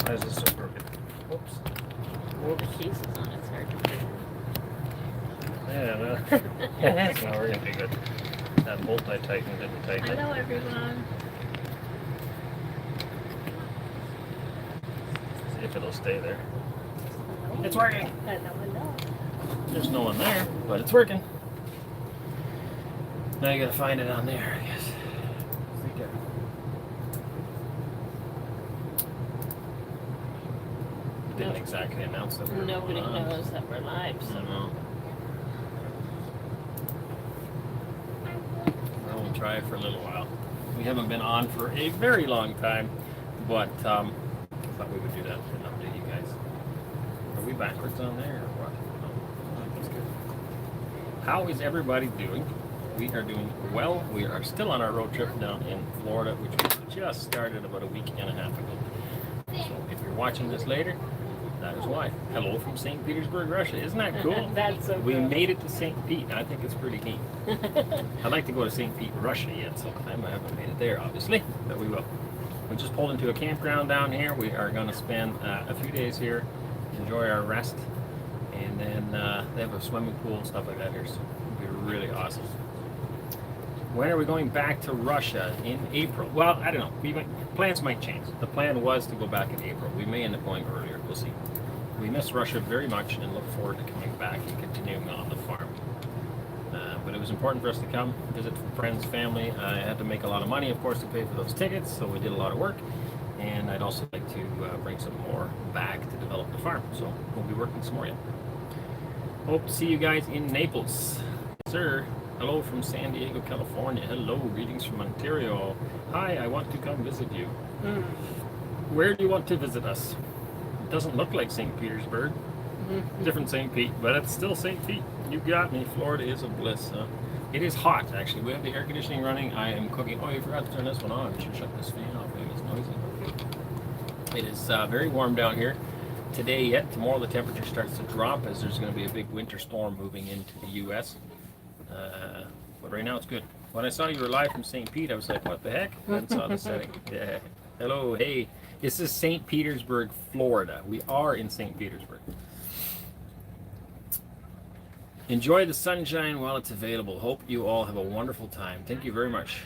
Why is this so broken? Whoops. The case is on its hard to figure. Yeah, well, that's not working too good. That bolt I tightened didn't tighten. Hello, everyone. See if it'll stay there. Hello. It's working. Hello. There's no one there, but it's working. Now you gotta find it on there, I guess. Didn't exactly announce that we were Nobody on. knows that we're live, so. No. Well, we'll try it for a little while. We haven't been on for a very long time, but I thought we would do that and update you guys. Are we backwards on there or what? No, that's good. How is everybody doing? We are doing well. We are still on our road trip down in Florida, which we just started about a week and a half ago. So if you're watching this later, that is why. Hello from St. Petersburg, Russia. Isn't that cool? That's so We cool. made it to St. Pete. I think it's pretty neat. I'd like to go to St. Pete, Russia yet sometime. I haven't made it there, obviously, but we will. We just pulled into a campground down here. We are going to spend a few days here, enjoy our rest, and then they have a swimming pool and stuff like that here, so it'll be really awesome. When are we going back to Russia? In April. Well, I don't know. Plans might change. The plan was to go back in April. We may end up going earlier. We'll see. We miss Russia very much and look forward to coming back and continuing on the farm. But it was important for us to come, visit friends, family. I had to make a lot of money, of course, to pay for those tickets, so we did a lot of work. And I'd also like to bring some more back to develop the farm. So we'll be working some more yet. Hope to see you guys in Naples. Sir. Hello from San Diego, California. Hello, greetings from Ontario. Hi, I want to come visit you. Where do you want to visit us? It doesn't look like St. Petersburg. Different St. Pete, but it's still St. Pete. You got me. Florida is a bliss. It is hot, actually. We have the air conditioning running. I am cooking. Oh, you forgot to turn this one on. You should shut this fan off. Maybe it's noisy. It is very warm down here today yet. Tomorrow the temperature starts to drop as there's going to be a big winter storm moving into the U.S. But right now it's good. When I saw you were live from St. Pete, I was like, what the heck? Then saw the setting. Yeah. Hello, hey. This is St. Petersburg, Florida. We are in St. Petersburg. Enjoy the sunshine while it's available. Hope you all have a wonderful time. Thank you very much.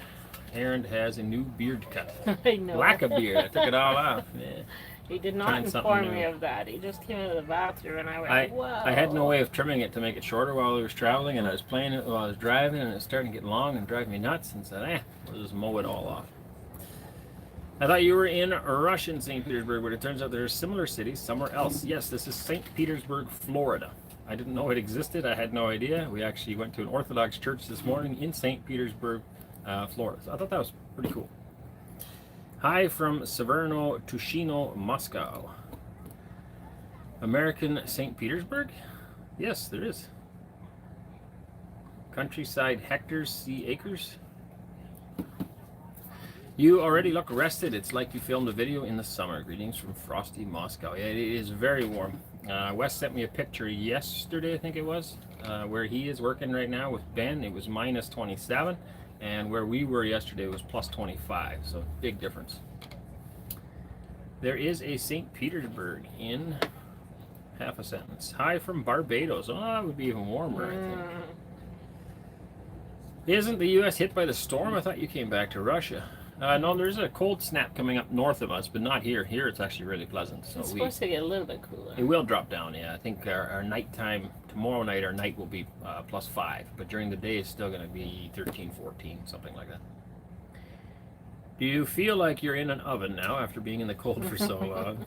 Arend has a new beard cut. I know. Lack of beard. I took it all off. Yeah. He did not inform me of that. He just came into the bathroom and I went, whoa. I had no way of trimming it to make it shorter while I was traveling, and I was playing it while I was driving, and it was starting to get long and drive me nuts, and said, we'll just mow it all off. I thought you were in Russian St. Petersburg, but it turns out there are similar cities somewhere else. Yes, this is St. Petersburg, Florida. I didn't know it existed. I had no idea. We actually went to an Orthodox church this morning in St. Petersburg, Florida. So I thought that was pretty cool. Hi from Severno, Tushino, Moscow. American St. Petersburg? Yes, there is. Countryside hectares, sea acres. You already look rested. It's like you filmed a video in the summer. Greetings from frosty Moscow. Yeah, it is very warm. Wes sent me a picture yesterday, I think it was, where he is working right now with Ben. It was minus 27. And where we were yesterday was plus 25, so big difference. There is a St. Petersburg in half a sentence. Hi from Barbados. Oh, that would be even warmer, I think. Isn't the U.S. hit by the storm? I thought you came back to Russia. No, there's a cold snap coming up north of us, but not here. Here it's actually really pleasant. So it's supposed to get a little bit cooler. It will drop down, yeah. I think our nighttime, tomorrow night, our night will be plus 5, but during the day it's still going to be 13, 14, something like that. Do you feel like you're in an oven now after being in the cold for so long?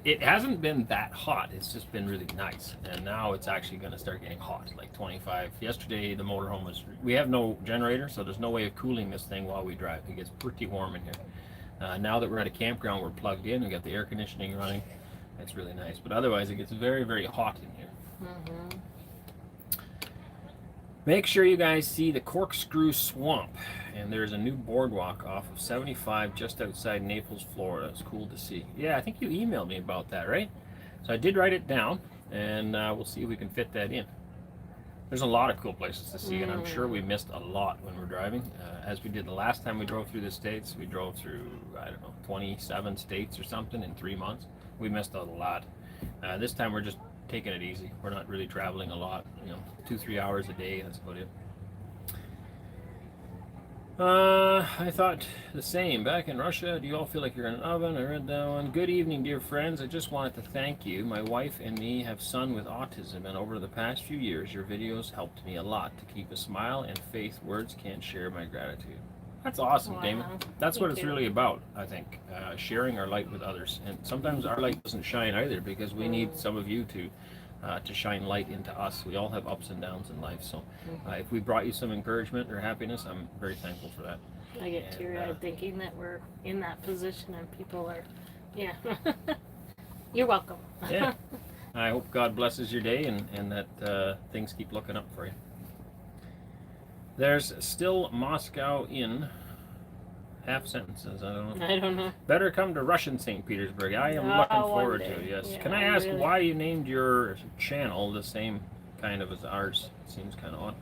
It hasn't been that hot. It's just been really nice, and now it's actually going to start getting hot, like 25. Yesterday the motorhome was, we have no generator, so there's no way of cooling this thing while we drive. It gets pretty warm in here. Now that we're at a campground, we're plugged in, we got the air conditioning running. It's really nice, but otherwise it gets very, very hot in here. Make sure you guys see the Corkscrew Swamp, and there's a new boardwalk off of 75 just outside Naples, Florida. It's cool to see. Yeah, I think you emailed me about that, right? So I did write it down, and we'll see if we can fit that in. There's a lot of cool places to see, and I'm sure we missed a lot when we're driving. As we did the last time we drove through the States, we drove through, I don't know, 27 states or something in 3 months. We missed a lot. This time we're just taking it easy. We're not really traveling a lot, 2-3 hours a day, that's about it. I thought the same. Back in Russia, do you all feel like you're in an oven? I read that one. Good evening, dear friends. I just wanted to thank you. My wife and me have a son with autism, and over the past few years, your videos helped me a lot to keep a smile and faith. Words can't share my gratitude. That's awesome, Damon. That's what it's really about, I think. Sharing our light with others. And sometimes our light doesn't shine either, because we need some of you to shine light into us. We all have ups and downs in life, so if we brought you some encouragement or happiness, I'm very thankful for that. I get teary-eyed thinking that we're in that position and people are, you're welcome. Yeah, I hope God blesses your day and that things keep looking up for you. There's still Moscow in half sentences. I don't know. Better come to Russian St. Petersburg. I am looking forward to it. Yes. Yeah, can I ask why you named your channel the same kind of as ours? It seems kind of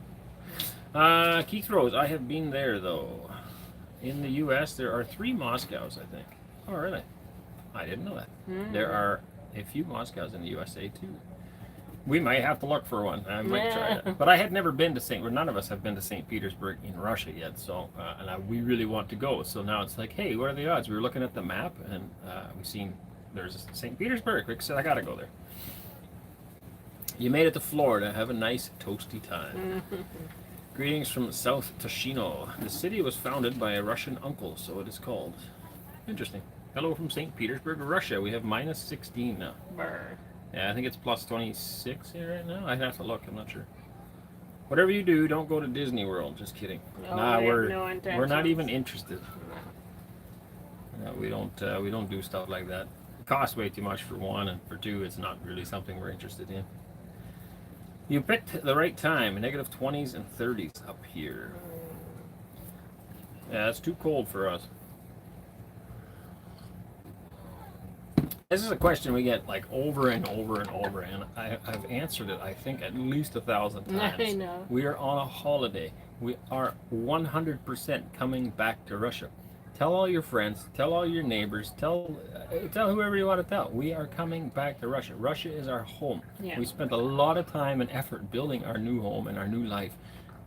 odd. Keith Rose. I have been there though. In the U.S., there are 3 Moscows, I think. Oh, really? I didn't know that. There are a few Moscows in the USA too. We might have to look for one. I might try that. But I had never been to none of us have been to St. Petersburg in Russia yet, so we really want to go. So now it's like, hey, what are the odds? We were looking at the map, and we seen there's St. Petersburg. Rick said, I gotta go there. You made it to Florida. Have a nice toasty time. Greetings from South Toshino. The city was founded by a Russian uncle, so it is called. Interesting. Hello from St. Petersburg, Russia. We have minus 16 now. Brr. Yeah, I think it's plus 26 here right now. I'd have to look. I'm not sure. Whatever you do, don't go to Disney World. Just kidding. No, we're not even interested. No, we don't do stuff like that. It costs way too much for one, and for two, it's not really something we're interested in. You picked the right time. Negative 20s and 30s up here. Yeah, it's too cold for us. This is a question we get like over and over and over, and I've answered it, I think, at least 1,000 times. I know. We are on a holiday. We are 100% coming back to Russia. Tell all your friends, tell all your neighbors, tell whoever you want to tell. We are coming back to Russia. Russia is our home. Yeah. We spent a lot of time and effort building our new home and our new life.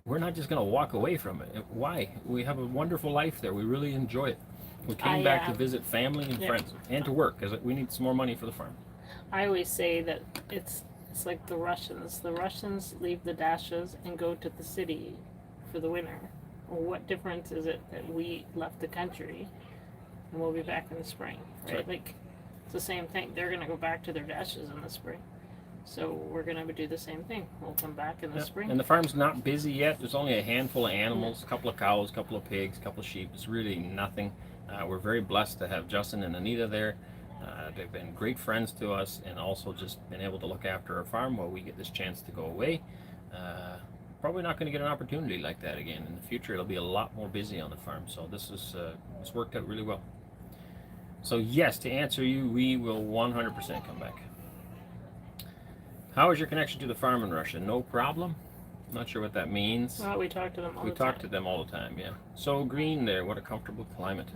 We're not just going to walk away from it. Why? We have a wonderful life there. We really enjoy it. We came back to visit family and friends and to work because we need some more money for the farm. I always say that it's like the Russians. The Russians leave the dashes and go to the city for the winter. Well, what difference is it that we left the country and we'll be back in the spring, right? Like, it's the same thing. They're going to go back to their dashes in the spring. So we're going to do the same thing. We'll come back in the spring. And the farm's not busy yet. There's only a handful of animals, a couple of cows, a couple of pigs, a couple of sheep. It's really nothing. We're very blessed to have Justin and Anita there. They've been great friends to us, and also just been able to look after our farm while we get this chance to go away. Probably not going to get an opportunity like that again in the future. It'll be a lot more busy on the farm, so this worked out really well. So yes, to answer you, we will 100% come back. How is your connection to the farm in Russia? No problem. Not sure what that means. Well, we talk to them all the time. We talk to them all the time, yeah. So green there. What a comfortable climate.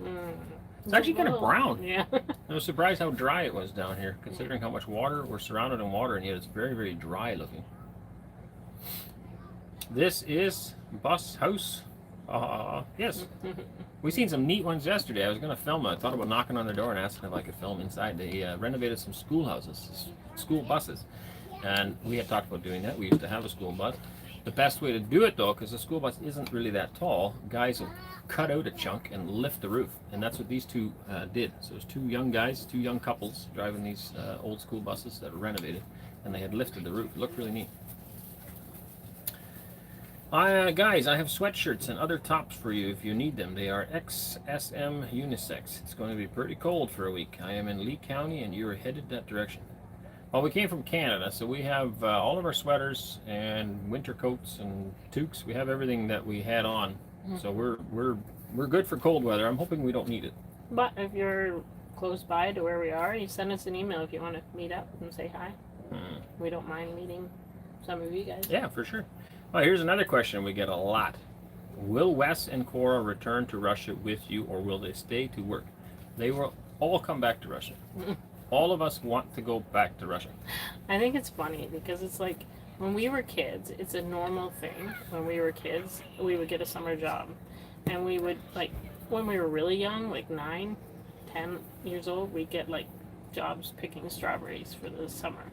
It's actually kind of brown. Yeah. I was surprised how dry it was down here, considering how much water, we're surrounded in water, and yet it's very, very dry looking. This is Bus House. Yes. We seen some neat ones yesterday. I was going to film it. I thought about knocking on their door and asking if I could film inside. They renovated some schoolhouses, school buses. And we had talked about doing that. We used to have a school bus. The best way to do it, though, because the school bus isn't really that tall, guys will cut out a chunk and lift the roof. And that's what these two did. So there's 2 young guys, 2 young couples driving these old school buses that are renovated. And they had lifted the roof. It looked really neat. Guys, I have sweatshirts and other tops for you if you need them. They are XSM unisex. It's going to be pretty cold for a week. I am in Lee County and you are headed that direction. Well, we came from Canada, so we have all of our sweaters and winter coats and toques. We have everything that we had on, so we're good for cold weather. I'm hoping we don't need it. But if you're close by to where we are, you send us an email if you want to meet up and say hi. We don't mind meeting some of you guys. Yeah, for sure. Oh, here's another question we get a lot. Will Wes and Cora return to Russia with you, or will they stay to work? They will all come back to Russia. All of us want to go back to Russia. I think it's funny because it's like when we were kids, it's a normal thing. When we were kids, we would get a summer job. And we would, like, when we were really young, like 9, 10 years old, we'd get, like, jobs picking strawberries for the summer.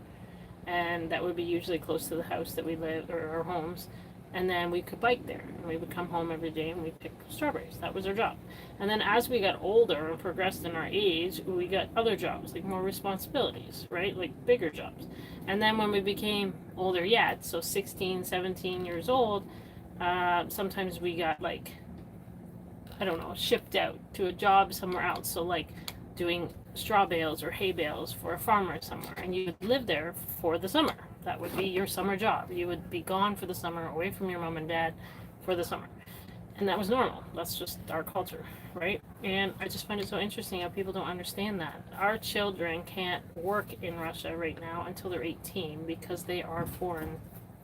And that would be usually close to the house that we lived, or our homes. And then we could bike there. And we would come home every day and we'd pick strawberries. That was our job. And then as we got older and progressed in our age, we got other jobs, like more responsibilities, right? Like bigger jobs. And then when we became older yet, so 16, 17 years old, sometimes we got, like, I don't know, shipped out to a job somewhere else. So, like, doing straw bales or hay bales for a farmer somewhere. And you would live there for the summer. That would be your summer job. You would be gone for the summer, away from your mom and dad for the summer. And that was normal. That's just our culture, right? And I just find it so interesting how people don't understand that. Our children can't work in Russia right now until they're 18 because they are foreign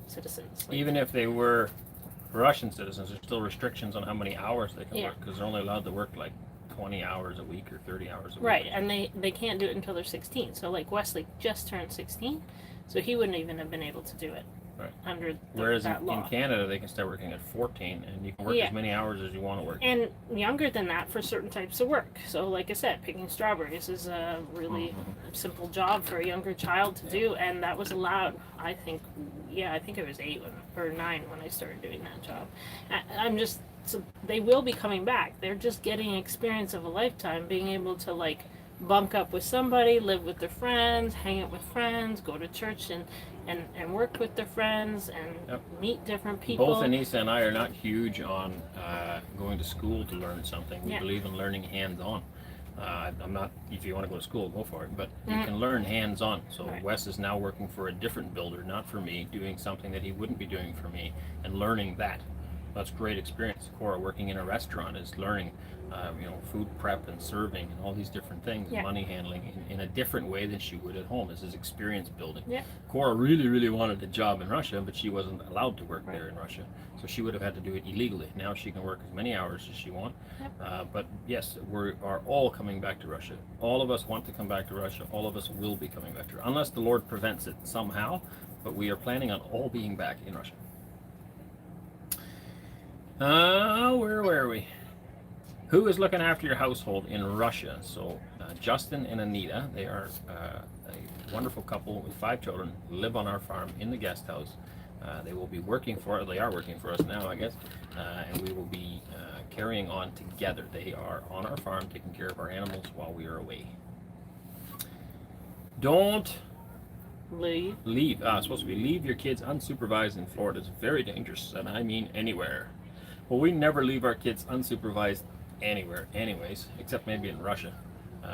citizens. Like, Even if they were Russian citizens, there's still restrictions on how many hours they can Yeah. work, because they're only allowed to work like 20 hours a week or 30 hours a week. right, and they can't do it until they're 16. So, like, Wesley just turned 16, so he wouldn't even have been able to do it Right. under Whereas that in law. Canada, they can start working at 14, and you can work Yeah. as many hours as you want to work. And younger than that for certain types of work. So, like I said, picking strawberries is a really simple job for a younger child to do, and that was allowed. I think it was 8 or 9 when I started doing that job. I'm just, so they will be coming back. They're just getting experience of a lifetime, being able to, like, bunk up with somebody, live with their friends, hang out with friends, go to church and work with their friends and Yep. meet different people. Both Anneesa and I are not huge on going to school to learn something. We Yeah. believe in learning hands-on. I'm not, if you want to go to school, go for it, but you Mhm. can learn hands-on. So Right. Wes is now working for a different builder, not for me, doing something that he wouldn't be doing for me, and learning that. That's great experience. Cora working in a restaurant is learning, food prep and serving and all these different things, Yeah. money handling in a different way than she would at home. This is experience building. Yeah. Cora really, really wanted a job in Russia, but she wasn't allowed to work Right. there in Russia. So she would have had to do it illegally. Now she can work as many hours as she wants. Yep. But yes, we are all coming back to Russia. All of us want to come back to Russia. All of us will be coming back to Russia, unless the Lord prevents it somehow. But we are planning on all being back in Russia. Where were we? Who is looking after your household in Russia? So Justin and Anita, they are a wonderful couple with 5 children, live on our farm in the guest house. They are working for us now, I guess, and we will be carrying on together. They are on our farm taking care of our animals while we are away. Don't Leave. leave. It's supposed to be leave your kids unsupervised in Florida. It's very dangerous, and I mean anywhere. Well, we never leave our kids unsupervised anywhere anyways, except maybe in Russia,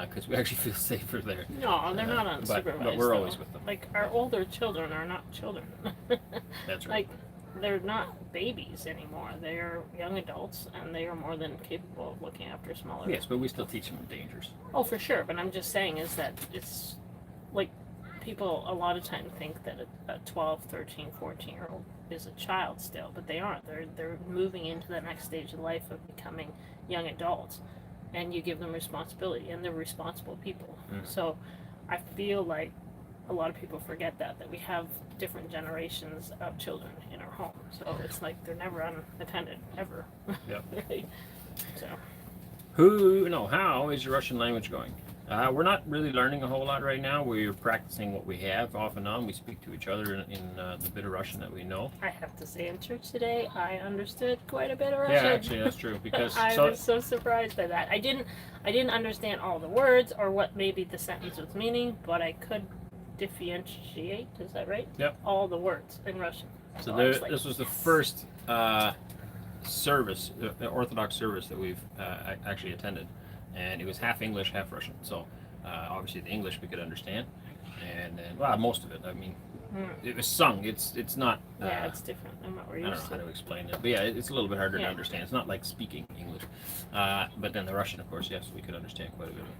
because we actually feel safer there. No, they're not unsupervised. But we're though. always with them. Like, our older children are not children. That's right. Like, they're not babies anymore. They are young adults, and they are more than capable of looking after smaller. Yes, but we still teach them dangers. Oh, for sure. But I'm just saying is that it's like people a lot of times think that a 12, 13, 14-year-old is a child still, but they aren't. They're moving into the next stage of life of becoming young adults, and you give them responsibility, and they're responsible people. So I feel like a lot of people forget that we have different generations of children in our home. So it's like they're never unattended, ever. Yep. Right? So How is your Russian language going? We're not really learning a whole lot right now. We're practicing what we have off and on. We speak to each other in the bit of Russian that we know. I have to say, in church today, I understood quite a bit of Russian. Yeah, actually, that's true. Because I was so surprised by that. I didn't understand all the words or what maybe the sentence was meaning, but I could differentiate. Is that right? Yep. All the words in Russian. So I was like, this was the first service, Orthodox service that we've actually attended, and it was half English, half Russian. So obviously the English we could understand, and then most of it. I mean, it was sung. It's not. yeah, it's different than what we're I don't used know to. how to explain it, but yeah, it's a little bit harder to Yeah. understand. It's not like speaking English, but then the Russian, of course, yes, we could understand quite a bit of it.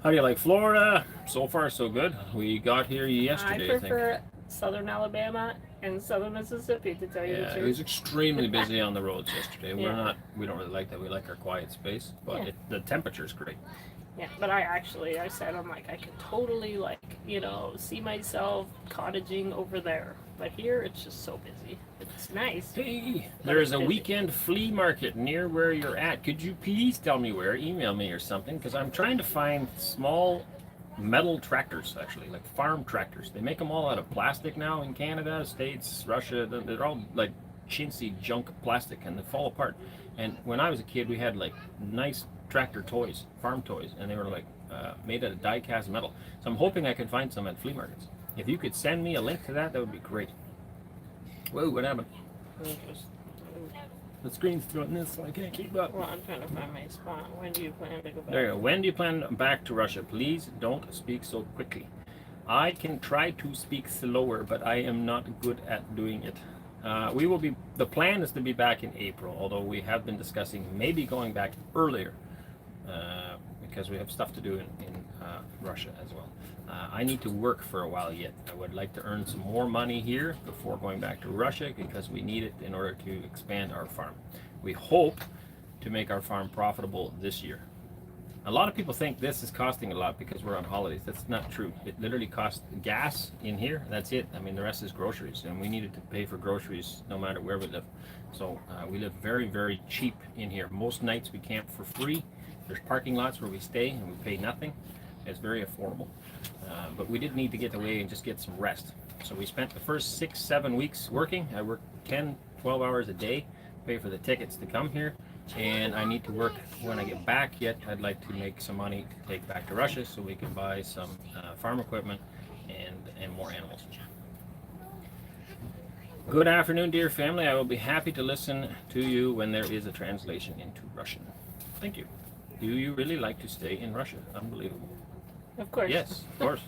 How do you like Florida? So far, so good. We got here yesterday, I I think. prefer Southern Alabama in southern Mississippi, to tell you the Yeah, it truth. was extremely busy on the roads yesterday. Yeah. We don't really like that. We like our quiet space, but Yeah. the temperature's great. Yeah, but I said, I'm like, I could totally, like, see myself cottaging over there. But here, it's just so busy. It's nice. Hey, But there it's is a busy. weekend flea market near where you're at. Could you please tell me where? Email me or something, because I'm trying to find small metal tractors, actually, like farm tractors. They make them all out of plastic now in Canada, States, Russia. They're all like chintzy junk plastic, and they fall apart. And when I was a kid, we had like nice tractor toys, farm toys, and they were like made out of die-cast metal. So I'm hoping I can find some at flea markets. If you could send me a link to that, that would be great. Whoa, what happened? The screen's throwing this, so I can't keep up. Well, I'm trying to find my spot. When do you plan to go back? There you go. When do you plan back to Russia? Please don't speak so quickly. I can try to speak slower, but I am not good at doing it. We will be. The plan is to be back in April, although we have been discussing maybe going back earlier because we have stuff to do in Russia as well. I need to work for a while yet. I would like to earn some more money here before going back to Russia because we need it in order to expand our farm. We hope to make our farm profitable this year. A lot of people think this is costing a lot because we're on holidays. That's not true. It literally costs gas in here. That's it. I mean, the rest is groceries, and we needed to pay for groceries no matter where we live. So we live very, very cheap in here. Most nights we camp for free. There's parking lots where we stay, and we pay nothing. It's very affordable. But we did need to get away and just get some rest. So we spent the first 6-7 weeks working. I worked 10, 12 hours a day, pay for the tickets to come here. And I need to work when I get back. Yet I'd like to make some money to take back to Russia so we can buy some farm equipment and more animals. Good afternoon, dear family. I will be happy to listen to you when there is a translation into Russian. Thank you. Do you really like to stay in Russia? Unbelievable. Of course. Yes, of course.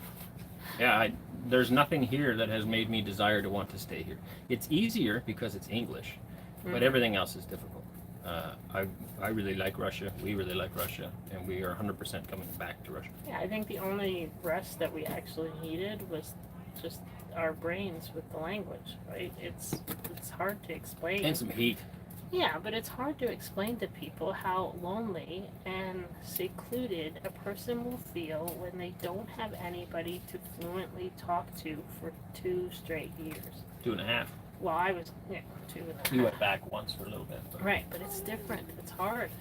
Yeah, there's nothing here that has made me desire to want to stay here. It's easier because it's English, but everything else is difficult. I really like Russia. We really like Russia, and we are 100% coming back to Russia. Yeah, I think the only rest that we actually needed was just our brains with the language, right? It's hard to explain. And some heat. Yeah, but it's hard to explain to people how lonely and secluded a person will feel when they don't have anybody to fluently talk to for 2 straight years. 2.5. Well, I was 2.5. We went back once for a little bit. But. Right, but it's different. It's hard.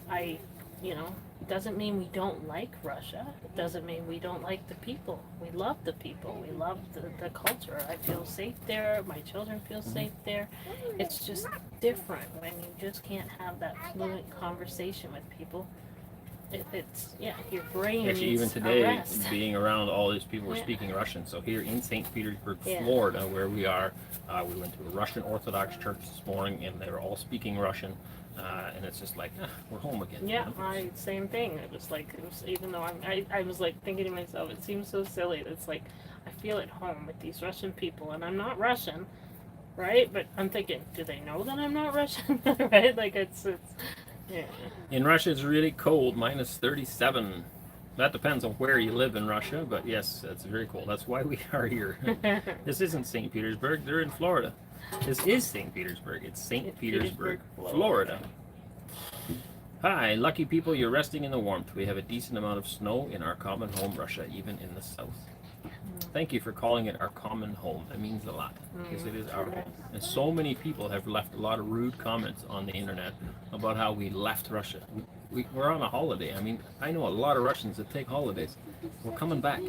I it doesn't mean we don't like Russia. It doesn't mean we don't like the people. We love the people. We love the culture. I feel safe there. My children feel safe there. It's just different when you just can't have that fluent conversation with people. It's your brain Actually, needs even today, a rest. being around all these people who are Yeah. speaking Russian. So here in St. Petersburg, Yeah. Florida, where we are, we went to a Russian Orthodox church this morning, and they were all speaking Russian. And it's just like, we're home again. Yeah, same thing. It was like, even though I was like thinking to myself, it seems so silly. It's like, I feel at home with these Russian people, and I'm not Russian, right? But I'm thinking, do they know that I'm not Russian, right? Like it's yeah. In Russia, it's really cold, minus 37. That depends on where you live in Russia, but yes, it's very cold. That's why we are here. This isn't St. Petersburg. They're in Florida. This is St. Petersburg. It's St. Petersburg, Florida. Hi, lucky people, you're resting in the warmth. We have a decent amount of snow in our common home, Russia, even in the south. Thank you for calling it our common home. That means a lot, because it is our home. And so many people have left a lot of rude comments on the internet about how we left Russia. We're on a holiday. I mean, I know a lot of Russians that take holidays. We're coming back.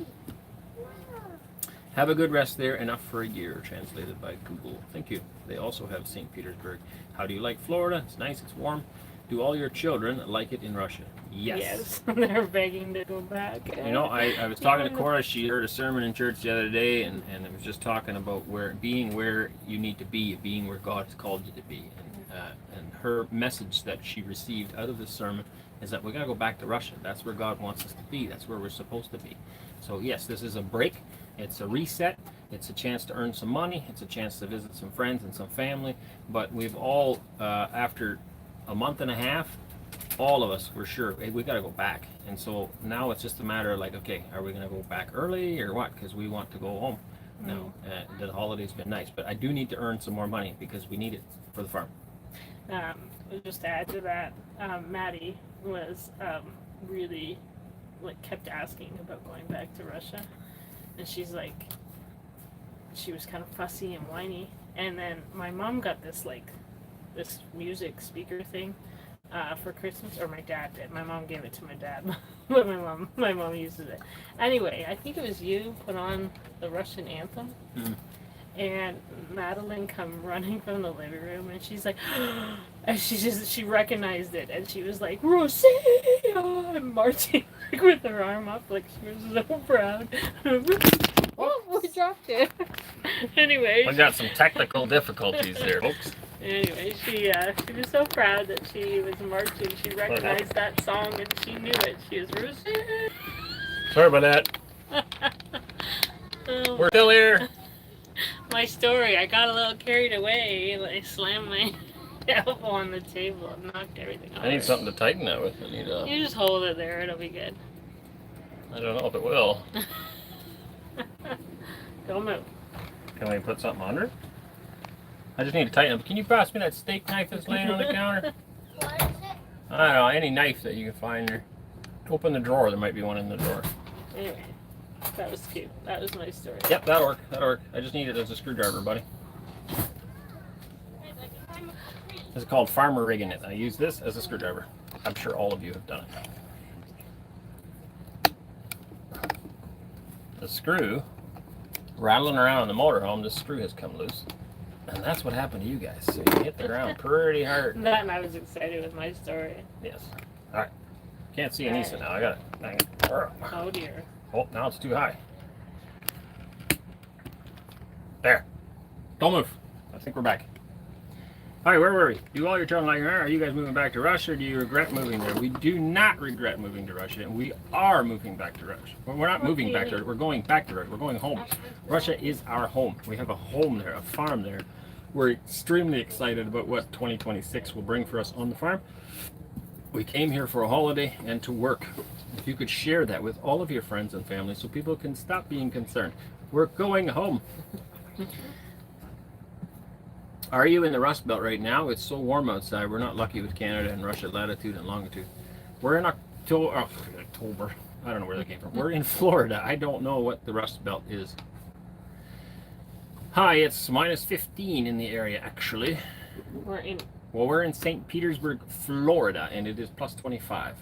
Have a good rest there, enough for a year, translated by Google. Thank you. They also have St. Petersburg. How do you like Florida? It's nice, it's warm. Do all your children like it in Russia? Yes. They're begging to go back. You know, I was talking to Cora. She heard a sermon in church the other day, and it was just talking about being where you need to be, being where God has called you to be. And her message that she received out of this sermon is that we got to go back to Russia. That's where God wants us to be. That's where we're supposed to be. So yes, this is a break. It's a reset. It's a chance to earn some money. It's a chance to visit some friends and some family. But we've all, after a month and a half, all of us were sure, hey, we got to go back. And so now it's just a matter of like, okay, are we going to go back early or what? Because we want to go home. No, the holiday's been nice, but I do need to earn some more money because we need it for the farm. Just to add to that, Maddie was really kept asking about going back to Russia, and she's like, she was kind of fussy and whiny, and then my mom got this music speaker thing for Christmas, or my dad did. My mom gave it to my dad, but my mom uses it. Anyway, I think it was you put on the Russian anthem, and Madeline come running from the living room, and she's like, and she recognized it, and she was like, Russia, and marching with her arm up, like she was so proud. Oh, we dropped it. Anyway, We got some technical difficulties there, folks. Anyway, she was so proud that she was marching. She recognized that song and she knew it. She was Russian. Sorry about that. We're still here. My story. I got a little carried away. I slammed my elbow on the table and knocked everything off. I need something to tighten that with. You just hold it there. It'll be good. I don't know if it will. Don't move. Can we put something under it? I just need to tighten it. Can you pass me that steak knife that's laying on the counter? What is it? I don't know, any knife that you can find there. Open the drawer, there might be one in the drawer. Anyway, that was cute. That was my story. Yep, that'll work, that'll work. I just need it as a screwdriver, buddy. This is called farmer rigging it. I use this as a screwdriver. I'm sure all of you have done it. The screw, rattling around in the motorhome, the screw has come loose. And that's what happened to you guys. So you hit the ground pretty hard. That and I was excited with my story. Yes. All right. Can't see Anneesa now. I got it. Dang it. Oh dear. Oh, now it's too high. There. Don't move. I think we're back. All right, where were we? Do all your traveling like you are you guys moving back to Russia, or do you regret moving there? We do not regret moving to Russia, and we are moving back to Russia. Well, we're not moving back to Russia. We're going back to Russia. We're going home. Russia is our home. We have a home there, a farm there. We're extremely excited about what 2026 will bring for us on the farm. We came here for a holiday and to work. If you could share that with all of your friends and family so people can stop being concerned. We're going home. Are you in the Rust Belt right now? It's so warm outside. We're not lucky with Canada and Russia latitude and longitude. We're in October. I don't know where they came from. We're in Florida. I don't know what the Rust Belt is. Hi, it's minus 15 in the area, actually. We're in St. Petersburg, Florida, and it is plus 25.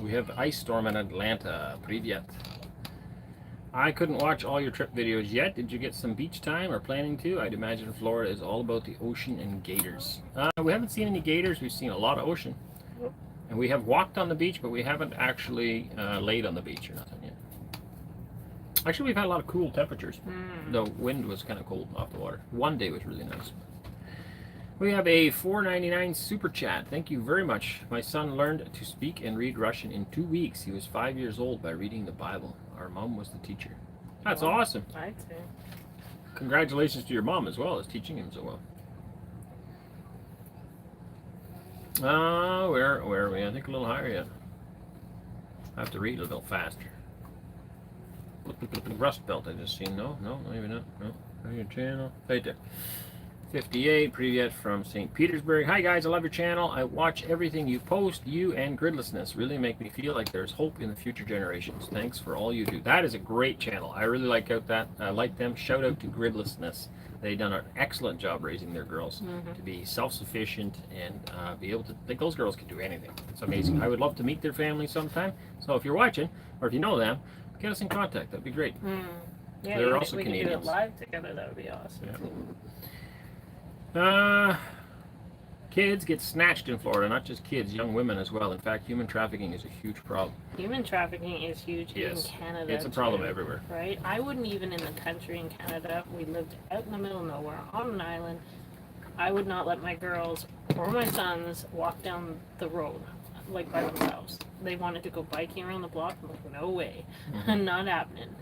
We have ice storm in Atlanta. Privyet. I couldn't watch all your trip videos yet. Did you get some beach time or planning to? I'd imagine Florida is all about the ocean and gators. We haven't seen any gators. We've seen a lot of ocean. And we have walked on the beach, but we haven't actually laid on the beach or nothing yet. Actually, we've had a lot of cool temperatures. The wind was kind of cold off the water. One day was really nice. We have a $4.99 super chat. Thank you very much. My son learned to speak and read Russian in 2 weeks. He was 5 years old by reading the Bible. Our mom was the teacher. That's awesome. I'd say. Congratulations to your mom as well as teaching him so well. Where are we? I think a little higher yet. I have to read a little faster. Look at the Rust Belt I just seen. No, maybe not. No, your channel. Right there. 58, Privyet from St. Petersburg. Hi guys, I love your channel. I watch everything you post. You and Gridlessness really make me feel like there's hope in the future generations. Thanks for all you do. That is a great channel. I really like that. I like them. Shout out to Gridlessness. They've done an excellent job raising their girls to be self-sufficient and be able to think those girls can do anything. It's amazing. I would love to meet their family sometime. So if you're watching, or if you know them, get us in contact. That'd be great. Yeah, They're also we Canadians. can do it live together. That would be awesome. Yeah. Kids get snatched in Florida, not just kids, young women as well. In fact, human trafficking is a huge problem. Human trafficking is huge in Canada. It's a problem too, everywhere. Right? I wouldn't even in the country in Canada. We lived out in the middle of nowhere on an island. I would not let my girls or my sons walk down the road like by themselves. They wanted to go biking around the block. I'm like, no way. Not happening.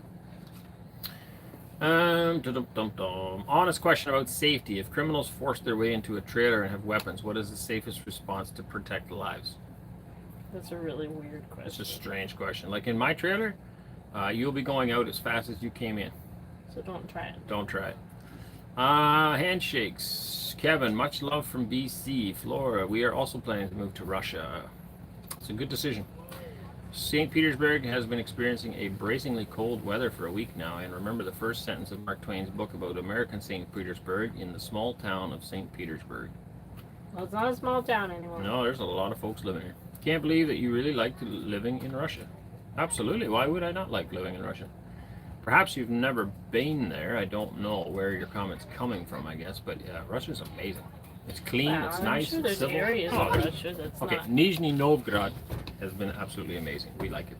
Honest question about safety. If criminals force their way into a trailer and have weapons, what is the safest response to protect lives? That's a really weird question. It's a strange question. Like in my trailer, you'll be going out as fast as you came in. So don't try it. Don't try it. Handshakes. Kevin, much love from BC. Flora, we are also planning to move to Russia. It's a good decision. St. Petersburg has been experiencing a bracingly cold weather for a week now, and remember the first sentence of Mark Twain's book about American St. Petersburg in the small town of St. Petersburg. Well, it's not a small town anymore. No, there's a lot of folks living here. Can't believe that you really like living in Russia. Absolutely. Why would I not like living in Russia? Perhaps you've never been there. I don't know where your comment's coming from, I guess, but yeah, Russia's amazing. It's clean, it's nice, sure it's there's civil. areas of Russia that's Okay, not. Nizhny Novgorod has been absolutely amazing. We like it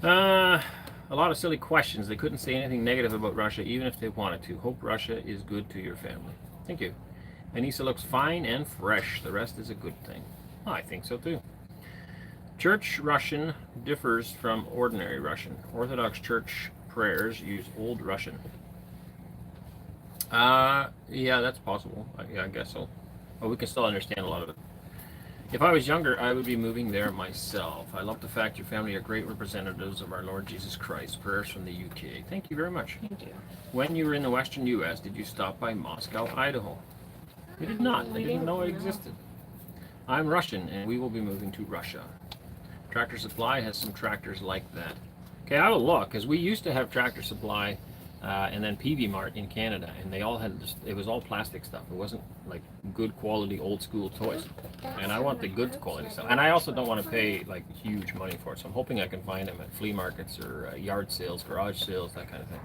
there. A lot of silly questions. They couldn't say anything negative about Russia, even if they wanted to. Hope Russia is good to your family. Thank you. Anneesa looks fine and fresh. The rest is a good thing. Oh, I think so too. Church Russian differs from ordinary Russian. Orthodox Church prayers use Old Russian. Yeah, that's possible. Yeah, I guess so. But we can still understand a lot of it. If I was younger, I would be moving there myself. I love the fact your family are great representatives of our Lord Jesus Christ. Prayers from the UK. Thank you very much. Thank you. When you were in the western U.S., did you stop by Moscow, Idaho? We did not. I didn't know it existed. I'm Russian, and we will be moving to Russia. Tractor Supply has some tractors like that. Okay, I will look, because we used to have Tractor Supply and then PV Mart in Canada, and they all had just, it was all plastic stuff. It wasn't like good quality old school toys. And I want the good quality stuff. And I also don't want to pay like huge money for it, so I'm hoping I can find them at flea markets or yard sales, garage sales, that kind of thing.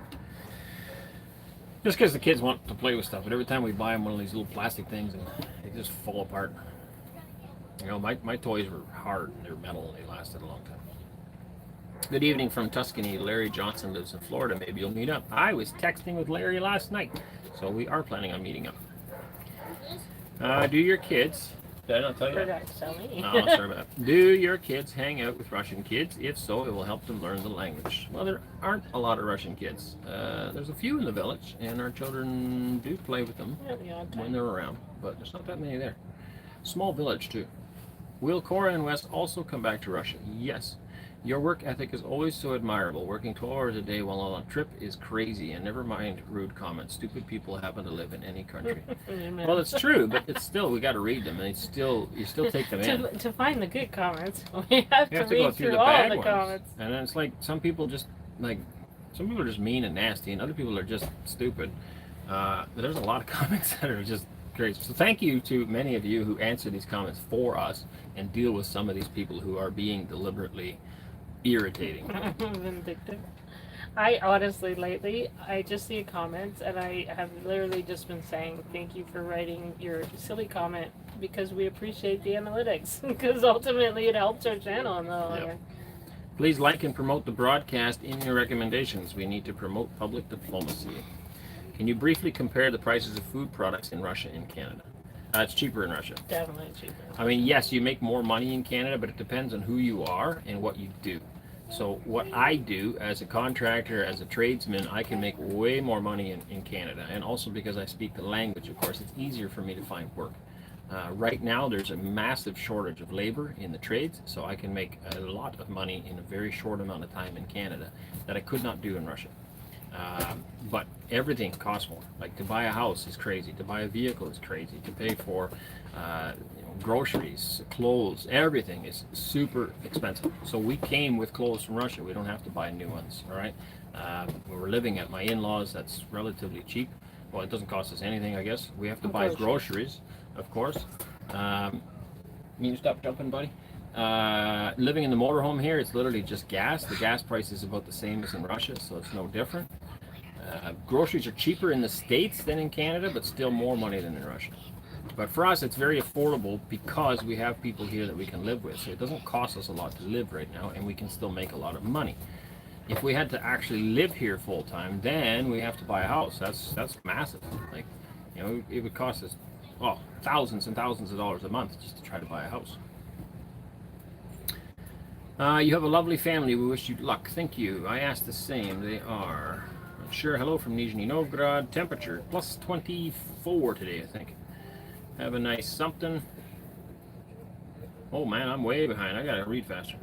Just because the kids want to play with stuff, but every time we buy them one of these little plastic things, and they just fall apart. You know, my toys were hard and they're metal and they lasted a long time. Good evening from Tuscany. Larry Johnson lives in Florida. Maybe you'll meet up. I was texting with Larry last night, so we are planning on meeting up. Do your kids... Did I not tell you that? Oh, sorry about that. Do your kids hang out with Russian kids? If so, it will help them learn the language. Well, there aren't a lot of Russian kids. There's a few in the village, and our children do play with them when they're around, but there's not that many there. Small village, too. Will Cora and Wes also come back to Russia? Yes. Your work ethic is always so admirable. Working 12 hours a day while on a trip is crazy, and never mind rude comments. Stupid people happen to live in any country. Well, it's true, but it's still, we got to read them, and it's still, you still take them in. To find the good comments, we have to read go through the all bad the ones. comments. And then it's like some people just like, some people are just mean and nasty, and other people are just stupid. There's a lot of comments that are just great. So thank you to many of you who answer these comments for us and deal with some of these people who are being deliberately irritating. Vindictive. I honestly, lately, I just see comments and I have literally just been saying thank you for writing your silly comment because we appreciate the analytics because ultimately it helps our channel in the long run. Please like and promote the broadcast in your recommendations. We need to promote public diplomacy. Can you briefly compare the prices of food products in Russia and Canada? It's cheaper in Russia. Definitely cheaper. I mean, yes, you make more money in Canada, but it depends on who you are and what you do. So what I do as a contractor, as a tradesman, I can make way more money in Canada. And also because I speak the language, of course, it's easier for me to find work. Right now, there's a massive shortage of labor in the trades, so I can make a lot of money in a very short amount of time in Canada that I could not do in Russia. But everything costs more. Like to buy a house is crazy. To buy a vehicle is crazy. To pay for groceries, clothes, everything is super expensive. So we came with clothes from Russia. We don't have to buy new ones. All right. When we're living at my in-laws, that's relatively cheap. Well, it doesn't cost us anything, I guess. We have to buy groceries, of course. You stop jumping, buddy. Living in the motorhome here, it's literally just gas. The gas price is about the same as in Russia, so it's no different. Groceries are cheaper in the States than in Canada, but still more money than in Russia. But for us, it's very affordable because we have people here that we can live with. So it doesn't cost us a lot to live right now, and we can still make a lot of money. If we had to actually live here full time, then we have to buy a house. That's massive. Like, you know, it would cost us thousands and thousands of dollars a month just to try to buy a house. You have a lovely family. We wish you luck. Thank you. I asked the same. They are. Sure. Hello from Nizhny Novgorod. Temperature plus 24 today, I think. Have a nice something. Oh man, I'm way behind. I gotta read faster.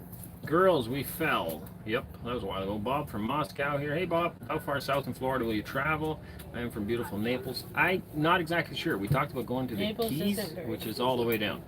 Girls, we fell. Yep, that was a while ago. Bob from Moscow here. Hey, Bob, how far south in Florida will you travel? I am from beautiful Naples. I'm not exactly sure. We talked about going to the Naples Keys, isn't very which is all the way down.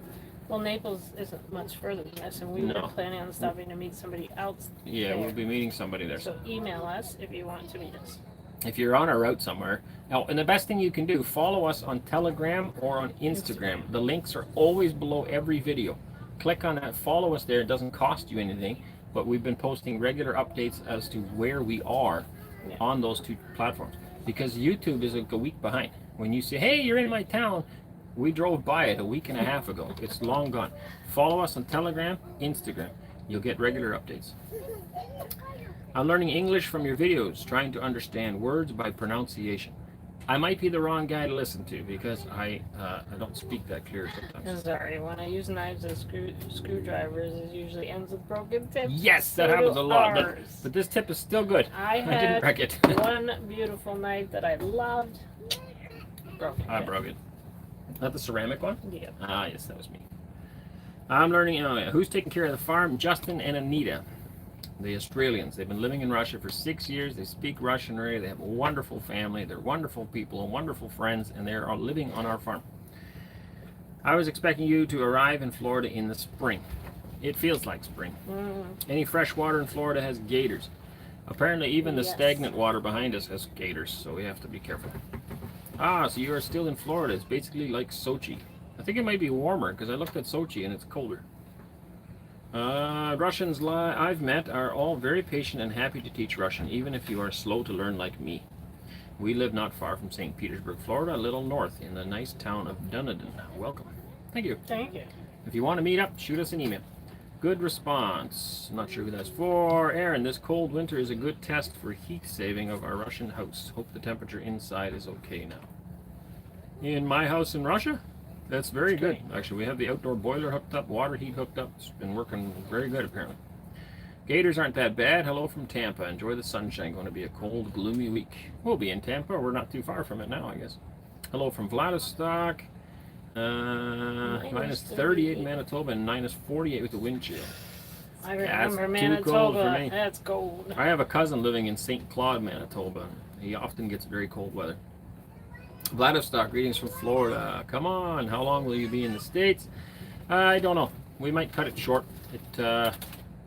Well, Naples isn't much further than this, and we No. were planning on stopping to meet somebody else. Yeah, there. we'll be meeting somebody there. So email us if you want to meet us. If you're on a route somewhere. Oh, and the best thing you can do, follow us on Telegram or on Instagram. The links are always below every video. Click on that, follow us there. It doesn't cost you anything, but we've been posting regular updates as to where we are on those two platforms. Because YouTube is like a week behind. When you say, hey, you're in my town, we drove by it a week and a half ago. It's long gone. Follow us on Telegram, Instagram. You'll get regular updates. I'm learning English from your videos, trying to understand words by pronunciation. I might be the wrong guy to listen to because I don't speak that clear sometimes. Sorry, when I use knives as screwdrivers, it usually ends with broken tips. Yes, that So happens a lot. ours. But this tip is still good. I didn't had wreck it. one beautiful knife that I loved. Broken. I broke it. Not the ceramic one? Yeah. Ah, yes, that was me. I'm learning. Oh, yeah. Who's taking care of the farm? Justin and Anita, the Australians. They've been living in Russia for 6 years. They speak Russian already. They have a wonderful family. They're wonderful people and wonderful friends, and they're all living on our farm. I was expecting you to arrive in Florida in the spring. It feels like spring. Any fresh water in Florida has gators. Apparently, even the stagnant water behind us has gators, so we have to be careful. Ah, so you are still in Florida. It's basically like Sochi. I think it might be warmer because I looked at Sochi and it's colder. Russians I've met are all very patient and happy to teach Russian, even if you are slow to learn like me. We live not far from St. Petersburg, Florida, a little north in the nice town of Dunedin. Welcome. Thank you. Thank you. If you want to meet up, shoot us an email. Good response. Not sure who that's for. Aaron, this cold winter is a good test for heat saving of our Russian house. Hope the temperature inside is okay now. In my house in Russia? That's very good. Actually, we have the outdoor boiler hooked up, water heat hooked up. It's been working very good, apparently. Gators aren't that bad. Hello from Tampa. Enjoy the sunshine. Going to be a cold, gloomy week. We'll be in Tampa. We're not too far from it now, I guess. Hello from Vladivostok. Minus 38 in Manitoba and minus 48 with the wind chill. I remember That's too cold for Manitoba. me. That's cold. I have a cousin living in St. Claude, Manitoba. He often gets very cold weather. Vladivostok, greetings from Florida. Come on, how long will you be in the States? I don't know. We might cut it short. I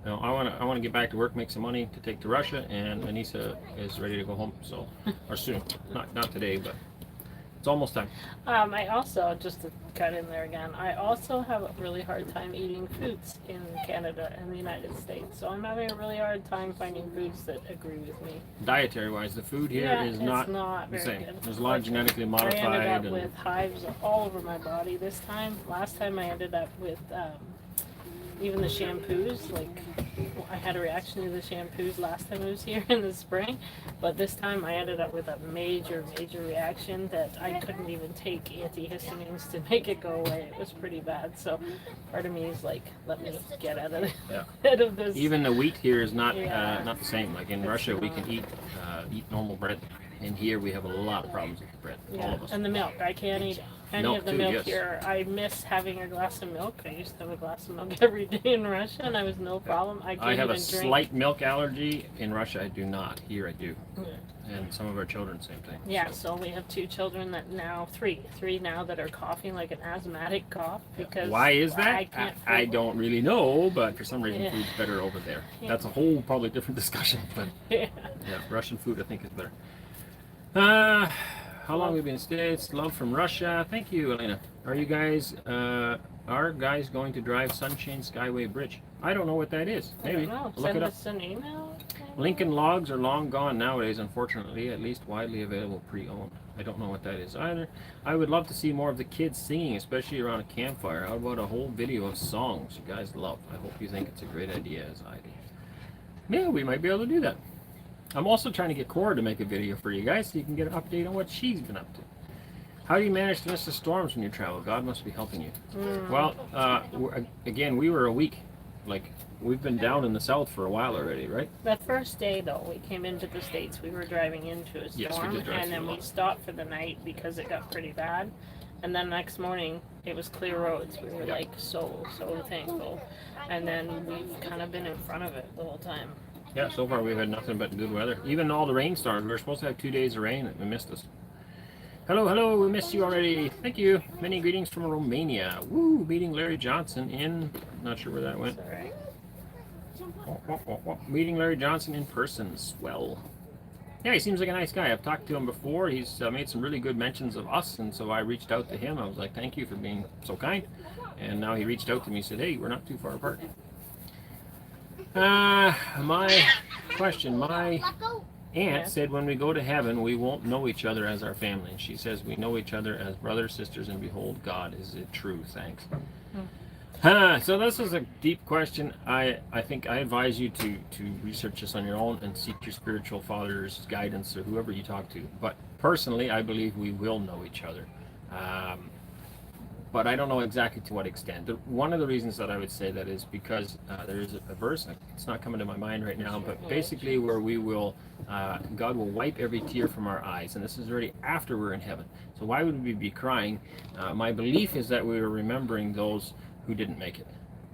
want to get back to work, make some money to take to Russia, and Anneesa is ready to go home. So, or soon, not today, but it's almost time. I also, just to cut in there again, I also have a really hard time eating foods in Canada and the United States. So I'm having a really hard time finding foods that agree with me. Dietary wise, the food here is not the very same. good. There's a lot of genetically modified. I ended up with hives all over my body this time. Last time I ended up with even the shampoos. Like, I had a reaction to the shampoos last time I was here in the spring, but this time I ended up with a major reaction that I couldn't even take antihistamines to make it go away. It was pretty bad. So part of me is like, let me get out of out of this. Even the wheat here is not not the same. Like in Russia, we can eat normal bread, and here we have a lot of problems with the bread. All of us. And the milk, I can't eat any Milk of the too, milk yes. here. I miss having a glass of milk. I used to have a glass of milk every day in Russia, and I was no problem. I have a drink. slight milk allergy. In Russia, I do not. Here, I do. Yeah. And some of our children, same thing. Yeah, so we have two children that now, three now that are coughing like an asthmatic cough because Why is that? I can't. I don't really know, but for some reason, Yeah. food's better over there. Yeah. That's a whole probably different discussion. But Yeah. yeah, Russian food I think is better. How long have we been in the States? Love from Russia. Thank you, Elena. Are you guys going to drive Sunshine Skyway Bridge? I don't know what that is. Maybe. I don't know. Look Send it up. us an email. Lincoln Logs are long gone nowadays, unfortunately, at least widely available pre-owned. I don't know what that is either. I would love to see more of the kids singing, especially around a campfire. How about a whole video of songs you guys love? I hope you think it's a great idea as I do. Yeah, we might be able to do that. I'm also trying to get Cora to make a video for you guys so you can get an update on what she's been up to. How do you manage to miss the storms when you travel? God must be helping you. Well, again, we were a week. Like, we've been down in the south for a while already, right? That first day, though, we came into the States. We were driving into a storm, Yes, we did drive and then through a we lot. stopped for the night because it got pretty bad. And then next morning, it was clear roads. We were like so thankful. And then we've kind of been in front of it the whole time. Yeah, so far we've had nothing but good weather. Even all the rainstorms. We were supposed to have 2 days of rain and we missed us. Hello, we missed you already. Thank you. Many greetings from Romania. Woo, meeting Larry Johnson in, not sure where that went. It's all right. Meeting Larry Johnson in person. Swell. Yeah, he seems like a nice guy. I've talked to him before. He's made some really good mentions of us, and so I reached out to him. I was like, thank you for being so kind. And now he reached out to me and said, hey, we're not too far apart. My question, my aunt said when we go to heaven, we won't know each other as our family. She says we know each other as brothers, sisters, and behold God. Is it true? Thanks. So this is a deep question. I think I advise you to research this on your own and seek your spiritual father's guidance or whoever you talk to. But personally, I believe we will know each other. But I don't know exactly to what extent. One of the reasons that I would say that is because there is a verse, it's not coming to my mind right now, but basically where we will, God will wipe every tear from our eyes. And this is already after we're in heaven. So why would we be crying? My belief is that we are remembering those who didn't make it.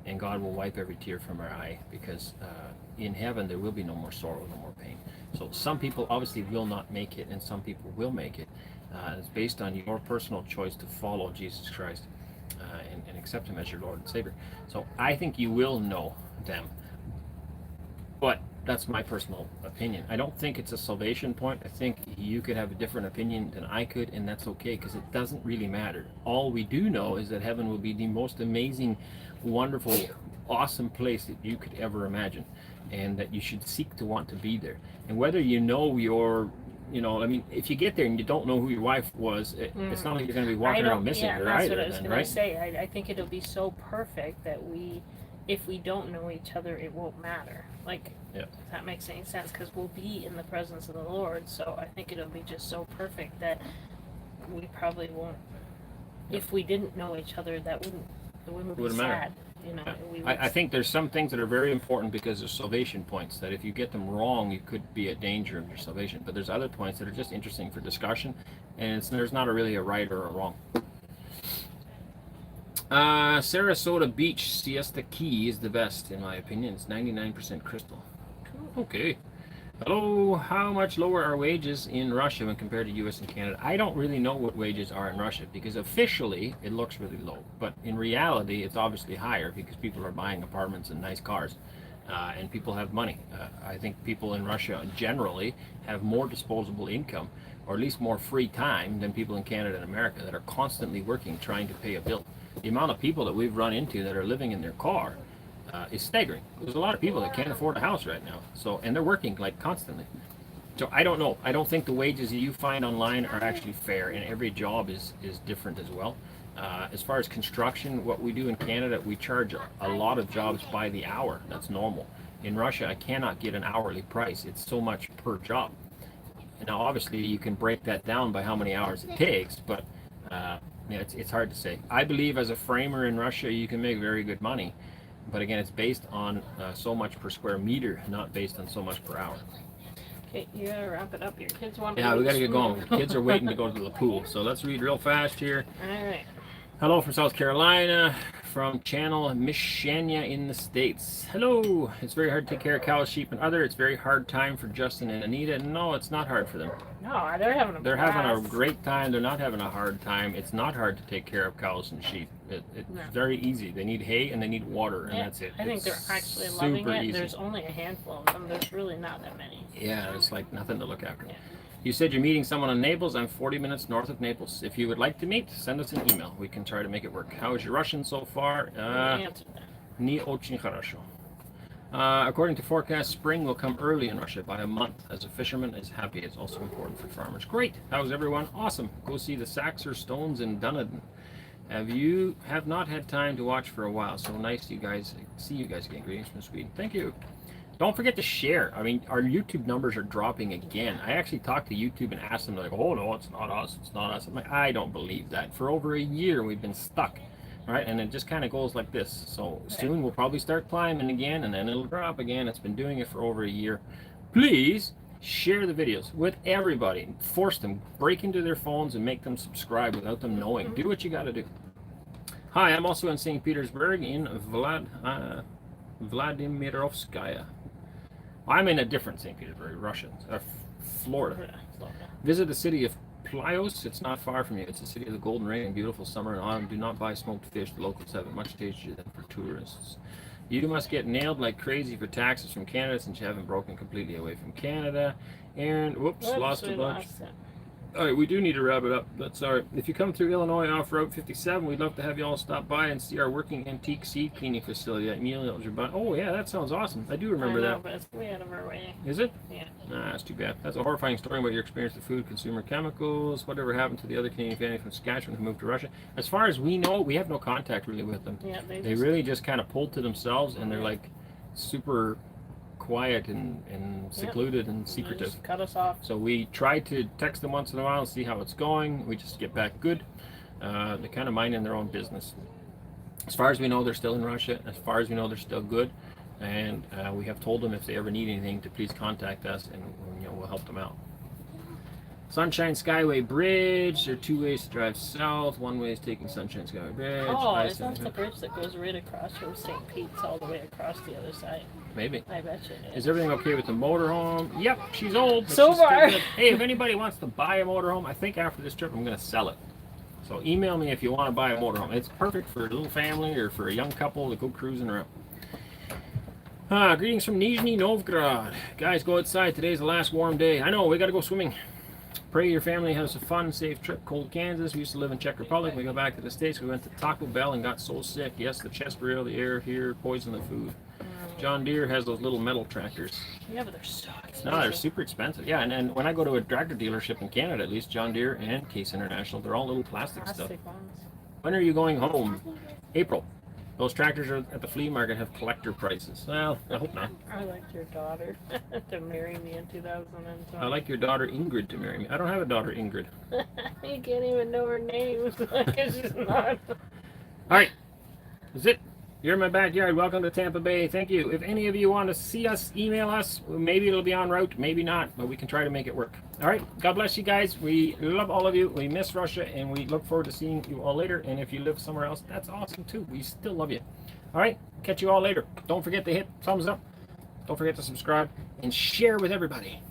And God will wipe every tear from our eye because in heaven there will be no more sorrow, no more pain. So some people obviously will not make it and some people will make it. It's based on your personal choice to follow Jesus Christ and accept him as your Lord and Savior. So I think you will know them. But that's my personal opinion. I don't think it's a salvation point. I think you could have a different opinion than I could, and that's okay because it doesn't really matter. All we do know is that heaven will be the most amazing, wonderful, awesome place that you could ever imagine, and that you should seek to want to be there. And whether you know your, I mean, if you get there and you don't know who your wife was, it's not like you're going to be walking around missing her that's either. What I was then, going right? to say. I think it'll be so perfect that if we don't know each other, it won't matter. Like, if that makes any sense, because we'll be in the presence of the Lord. So I think it'll be just so perfect that we probably won't. If we didn't know each other, it wouldn't be sad. I think there's some things that are very important because there's salvation points that if you get them wrong, you could be at danger of your salvation. But there's other points that are just interesting for discussion, and there's not really a right or a wrong. Sarasota Beach Siesta Key is the best in my opinion. It's 99% crystal. Okay. Hello, how much lower are wages in Russia when compared to US and Canada? I don't really know what wages are in Russia because officially it looks really low, but in reality it's obviously higher because people are buying apartments and nice cars and people have money. I think people in Russia generally have more disposable income or at least more free time than people in Canada and America that are constantly working trying to pay a bill. The amount of people that we've run into that are living in their car is staggering. There's a lot of people that can't afford a house right now, and they're working like constantly. So I don't know. I don't think the wages that you find online are actually fair, and every job is different as well. As far as construction, what we do in Canada, we charge a lot of jobs by the hour. That's normal. In Russia, I cannot get an hourly price. It's so much per job. Now, obviously, you can break that down by how many hours it takes, but it's hard to say. I believe as a framer in Russia, you can make very good money. But again, it's based on so much per square meter, not based on so much per hour. Okay, you gotta wrap it up. Your kids want to we gotta get going. The kids are waiting to go to the pool. So let's read real fast here. All right. Hello from South Carolina, from Channel Michiana in the States. Hello. It's very hard to take care of cows, sheep, and other. It's very hard time for Justin and Anita. No, it's not hard for them. No, they're having a They're having a great time. They're not having a hard time. It's not hard to take care of cows and sheep. It's very easy. They need hay and they need water, and that's it. I think they're actually loving it. Easy. There's only a handful of them. There's really not that many. Yeah, it's like nothing to look after. Yeah. You said you're meeting someone in Naples. I'm 40 minutes north of Naples. If you would like to meet, send us an email. We can try to make it work. How is your Russian so far? Не очень хорошо. According to forecast, spring will come early in Russia by a month. As a fisherman is happy, it's also important for farmers. Great. How's everyone? Awesome. Go see the Saxer Stones in Dunedin. Have not had time to watch for a while. So nice to see you guys again. Greetings from Sweden. Thank you. Don't forget to share. I mean, our YouTube numbers are dropping again. I actually talked to YouTube and asked them, like, oh, no, it's not us. It's not us. I'm like, I don't believe that. For over a year, we've been stuck, right? And it just kind of goes like this. So soon we'll probably start climbing again, and then it'll drop again. It's been doing it for over a year. Please Share the videos with everybody. Force them. Break into their phones and make them subscribe without them knowing. Do what you got to do. Hi, I'm also in St. Petersburg in Vladimirovskaya. I'm in a different St. Petersburg, Russia, Florida. Visit the city of Plyos. It's not far from you. It's the city of the golden rain and beautiful summer and autumn. Do not buy smoked fish. The locals have it much tastier than for tourists. You must get nailed like crazy for taxes from Canada since you haven't broken completely away from Canada. And whoops, lost a bunch. All right, we do need to wrap it up. That's all right. If you come through Illinois off Route 57, we'd love to have you all stop by and see our working antique seed cleaning facility at Boosty. Oh yeah, that sounds awesome. I do remember that. But it's way out of our way. Is it? Yeah. Nah, that's too bad. That's a horrifying story about your experience with food, consumer chemicals, whatever happened to the other Canadian family from Saskatchewan who moved to Russia. As far as we know, we have no contact really with them. Yeah, they really just kind of pulled to themselves, and they're like super quiet and secluded and secretive. Just cut us off. So we try to text them once in a while and see how it's going. We just get back good. They're kind of minding their own business. As far as we know, they're still in Russia. As far as we know, they're still good. And we have told them if they ever need anything to please contact us, and we'll help them out. Sunshine Skyway Bridge. There are two ways to drive south. One way is taking Sunshine Skyway Bridge. Oh, it's not the bridge that goes right across from St. Pete's all the way across the other side. Maybe. I bet you it is. Is everything okay with the motorhome? Yep, she's old. But So she's still far. good. Hey, if anybody wants to buy a motorhome, I think after this trip I'm going to sell it. So email me if you want to buy a motorhome. It's perfect for a little family or for a young couple to go cruising around. Greetings from Nizhny Novgorod. Guys, go outside. Today's the last warm day. I know, we got to go swimming. Pray your family has a fun, safe trip. Cold Kansas. We used to live in Czech Republic. We go back to the States. We went to Taco Bell and got so sick. Yes, the chest burrito, the air here, poison the food. John Deere has those little metal tractors. Yeah, but they're so expensive. No, they're super expensive. Yeah, and when I go to a tractor dealership in Canada, at least John Deere and Case International, they're all little plastic stuff. ones. When are you going home? April. Those tractors are at the flea market have collector prices. Well, I hope not. I liked your daughter to marry me in 2020. I like your daughter Ingrid to marry me. I don't have a daughter Ingrid. You can't even know her name. Because she's not. All right. That's it. You're in my backyard. Welcome to Tampa Bay. Thank you. If any of you want to see us, email us. Maybe it'll be en route, maybe not, but we can try to make it work. All right. God bless you guys. We love all of you. We miss Russia, and we look forward to seeing you all later. And if you live somewhere else, that's awesome too. We still love you. All right. Catch you all later. Don't forget to hit thumbs up. Don't forget to subscribe and share with everybody.